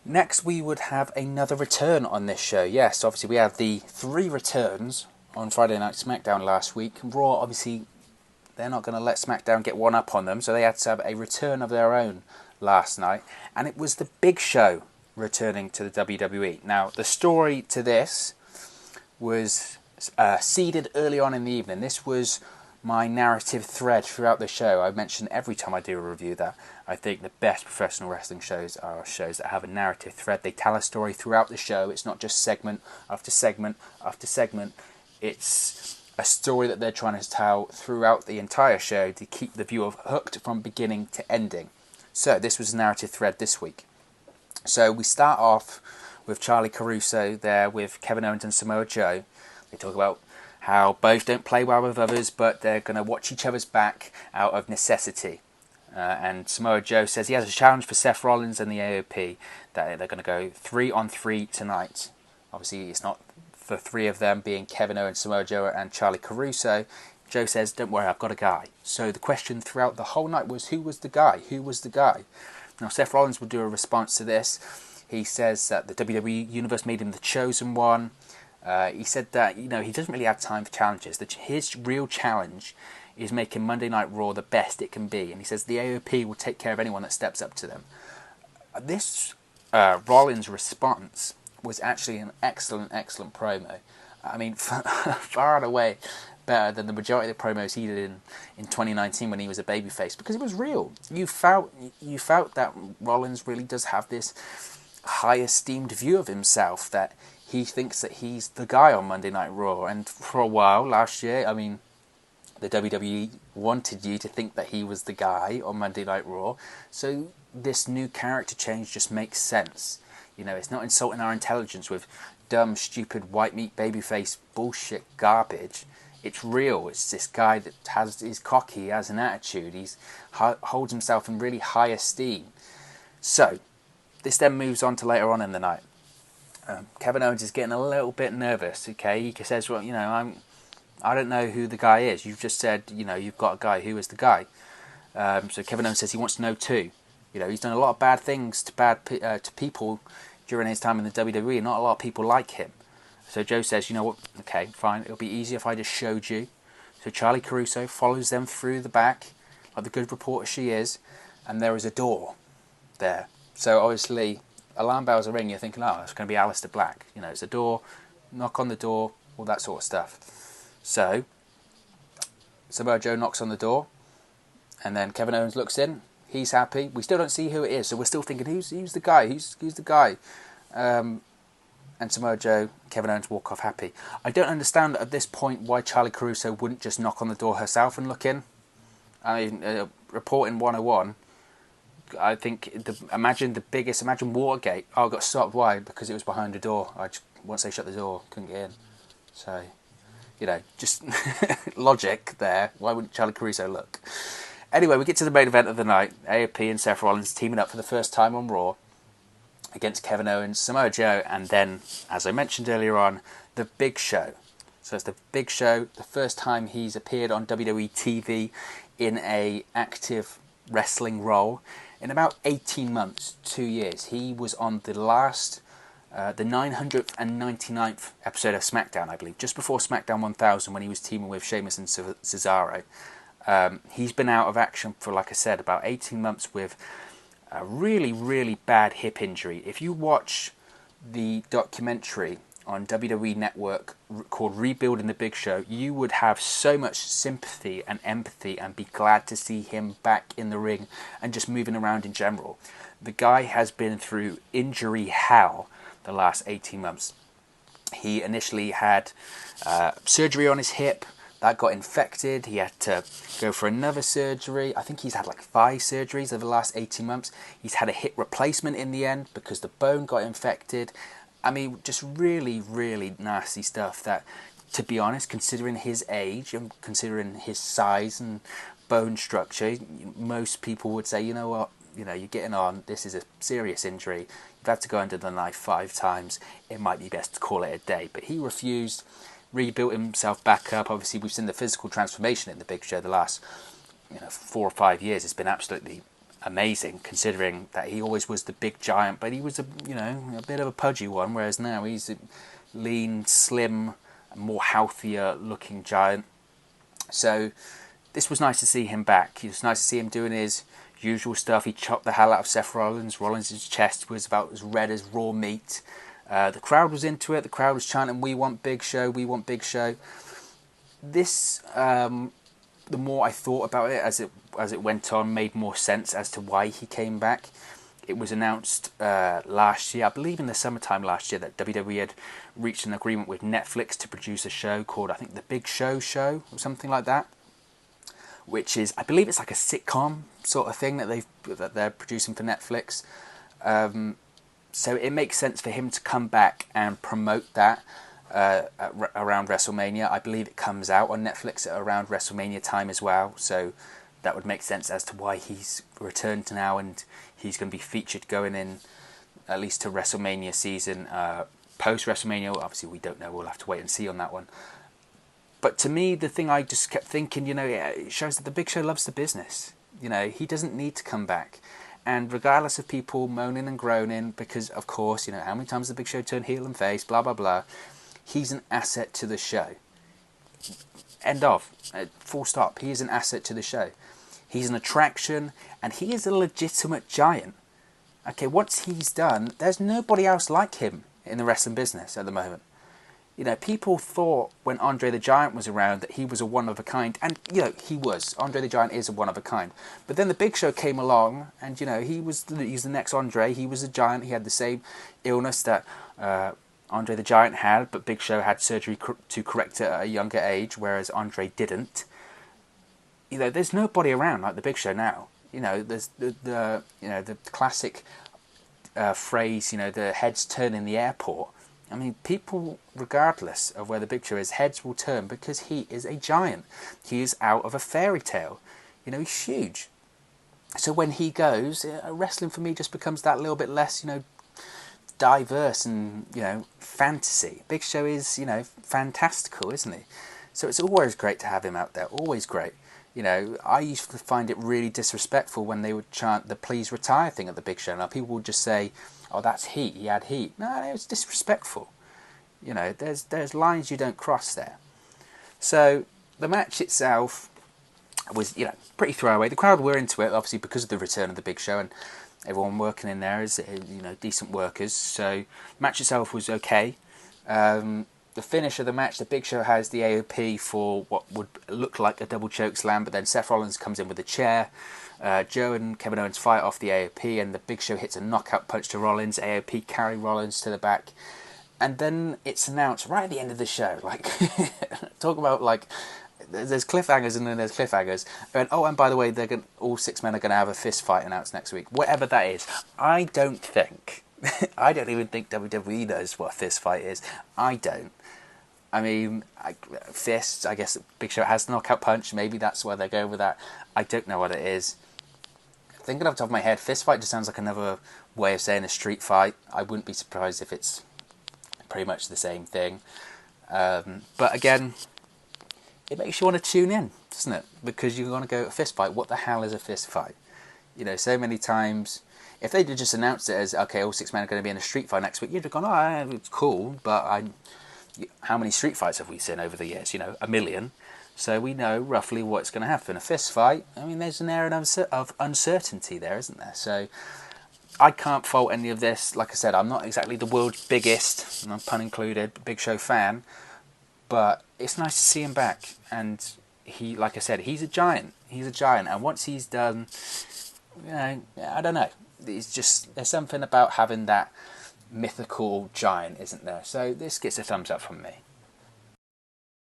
Next, we would have another return on this show. Yes, obviously we had the 3 returns on Friday Night SmackDown last week. Raw, obviously, they're not going to let SmackDown get one up on them, so they had to have a return of their own last night. And it was the Big Show returning to the WWE. Now, the story to this was seeded early on in the evening. This was my narrative thread throughout the show. I mention every time I do a review that I think the best professional wrestling shows are shows that have a narrative thread. They tell a story throughout the show. It's not just segment after segment after segment. It's a story that they're trying to tell throughout the entire show to keep the viewer hooked from beginning to ending. So this was a narrative thread this week. So we start off with Charlie Caruso there with Kevin Owens and Samoa Joe. They talk about how both don't play well with others, but they're going to watch each other's back out of necessity. And Samoa Joe says he has a challenge for Seth Rollins and the AOP, that they're going to go 3-on-3 tonight. Obviously, it's not for 3 of them, being Kevin Owens, Samoa Joe, and Charlie Caruso. Joe says, don't worry, I've got a guy. So the question throughout the whole night was, who was the guy? Who was the guy? Now, Seth Rollins will do a response to this. He says that the WWE Universe made him the chosen one. He said that, he doesn't really have time for challenges. His real challenge is making Monday Night Raw the best it can be. And he says the AOP will take care of anyone that steps up to them. This Rollins response was actually an excellent promo. I mean, far and away better than the majority of the promos he did in 2019 when he was a babyface, because it was real. You felt that Rollins really does have this high esteemed view of himself, that he thinks that he's the guy on Monday Night Raw. And for a while last year, I mean, the WWE wanted you to think that he was the guy on Monday Night Raw. So this new character change just makes sense. It's not insulting our intelligence with dumb, stupid, white meat babyface bullshit garbage. It's real. It's this guy that is cocky, he has an attitude, he holds himself in really high esteem. So this then moves on to later on in the night. Kevin Owens is getting a little bit nervous. Okay, he says, "Well, I don't know who the guy is. You've just said, you've got a guy. Who is the guy?" So Kevin Owens says he wants to know too. He's done a lot of bad things to people during his time in the WWE. Not a lot of people like him. So Joe says, "You know what? Okay, fine. It'll be easier if I just showed you." So Charlie Caruso follows them through the back, like the good reporter she is, and there is a door there. So obviously, alarm bells are ringing. You're thinking, oh, it's going to be Aleister Black. It's a door. Knock on the door. All that sort of stuff. So Samoa Joe knocks on the door, and then Kevin Owens looks in. He's happy. We still don't see who it is, so we're still thinking, who's the guy? Who's the guy? And Samoa Joe, Kevin Owens walk off happy. I don't understand at this point why Charlie Caruso wouldn't just knock on the door herself and look in. I mean, reporting 101. I think imagine Watergate. Oh, I got stopped. Why? Because it was behind a door. Once they shut the door, couldn't get in. So, just logic there. Why wouldn't Charlie Caruso look? Anyway, we get to the main event of the night. AOP and Seth Rollins teaming up for the first time on Raw against Kevin Owens, Samoa Joe, and then, as I mentioned earlier on, the Big Show. So it's the Big Show, the first time he's appeared on WWE TV in a active wrestling role in about 18 months, 2 years. He was on the 999th episode of SmackDown, I believe, just before SmackDown 1000, when he was teaming with Sheamus and Cesaro. He's been out of action for, like I said, about 18 months with a really, really bad hip injury. If you watch the documentary on WWE Network called Rebuilding the Big Show, you would have so much sympathy and empathy and be glad to see him back in the ring and just moving around in general. The guy has been through injury hell the last 18 months. He initially had surgery on his hip. That got infected. He had to go for another surgery. I think he's had like 5 surgeries over the last 18 months. He's had a hip replacement in the end because the bone got infected. I mean, just really, really nasty stuff that, to be honest, considering his age and considering his size and bone structure, most people would say, you know what, you're getting on, this is a serious injury. You've had to go under the knife 5 times. It might be best to call it a day. But he refused, rebuilt himself back up. Obviously, we've seen the physical transformation in the Big Show the last 4 or 5 years. It's been absolutely amazing, considering that he always was the big giant, but he was a bit of a pudgy one, whereas now he's a lean, slim, more healthier looking giant. So this was nice to see him back. It was nice to see him doing his usual stuff. He chopped the hell out of Seth Rollins. Rollins' chest was about as red as raw meat. The crowd was into it. The crowd was chanting, "We want Big Show, we want Big Show." This, the more I thought about it as it went on, made more sense as to why he came back. It was announced last year, I believe in the summertime last year, that WWE had reached an agreement with Netflix to produce a show called, I think, The Big Show Show, or something like that, which is, I believe it's like a sitcom sort of thing that they're producing for Netflix. So it makes sense for him to come back and promote that around WrestleMania. I believe it comes out on Netflix at around WrestleMania time as well, so that would make sense as to why he's returned now, and he's going to be featured going in at least to WrestleMania season. Post WrestleMania, obviously we don't know, we'll have to wait and see on that one. But to me, the thing I just kept thinking, it shows that the Big Show loves the business. He doesn't need to come back. And regardless of people moaning and groaning, because of course, how many times the Big Show turned heel and face, blah, blah, blah, he's an asset to the show. End of. Full stop. He is an asset to the show. He's an attraction, and he is a legitimate giant. Okay, once he's done, there's nobody else like him in the wrestling business at the moment. People thought when Andre the Giant was around that he was a one-of-a-kind, and, he was. Andre the Giant is a one-of-a-kind. But then the Big Show came along, and, he's the next Andre. He was a giant. He had the same illness that Andre the Giant had, but Big Show had surgery to correct it at a younger age, whereas Andre didn't. There's nobody around like the Big Show now. There's the classic phrase, the heads turn in the airport. I mean, people, regardless of where the Big Show is, heads will turn because he is a giant. He is out of a fairy tale. He's huge. So when he goes, wrestling for me just becomes that little bit less, diverse and, fantasy. Big Show is, fantastical, isn't he? So it's always great to have him out there. Always great. I used to find it really disrespectful when they would chant the "Please Retire" thing at the Big Show. Now, people would just say, "Oh, that's heat. He had heat." No, it was disrespectful. There's lines you don't cross there. So the match itself was, pretty throwaway. The crowd were into it, obviously, because of the return of the Big Show, and everyone working in there is, decent workers. So the match itself was okay. The finish of the match, the Big Show has the AOP for what would look like a double choke slam, but then Seth Rollins comes in with a chair. Joe and Kevin Owens fight off the AOP, and the Big Show hits a knockout punch to Rollins. AOP carry Rollins to the back. And then it's announced right at the end of the show, talk about, there's cliffhangers and then there's cliffhangers. And by the way, all 6 men are going to have a fist fight announced next week. Whatever that is, I don't even think WWE knows what a fist fight is. I don't. I mean, fists, I guess Big Show has the knockout punch. Maybe that's why they're going with that. I don't know what it is. Thinking off the top of my head, fist fight just sounds like another way of saying a street fight. I wouldn't be surprised if it's pretty much the same thing. But again, it makes you want to tune in, doesn't it? Because you're going to go a fist fight. What the hell is a fist fight? So many times, if they'd just announced it as, okay, all 6 men are going to be in a street fight next week, you'd have gone, oh, it's cool, but how many street fights have we seen over the years? 1 million. So we know roughly what's going to happen. A fist fight, I mean, there's an air of uncertainty there, isn't there? So I can't fault any of this. Like I said, I'm not exactly the world's biggest, pun included, Big Show fan, but it's nice to see him back. And he, like I said, he's a giant. He's a giant. And once he's done, I don't know. There's something about having that mythical giant, isn't there? So this gets a thumbs up from me.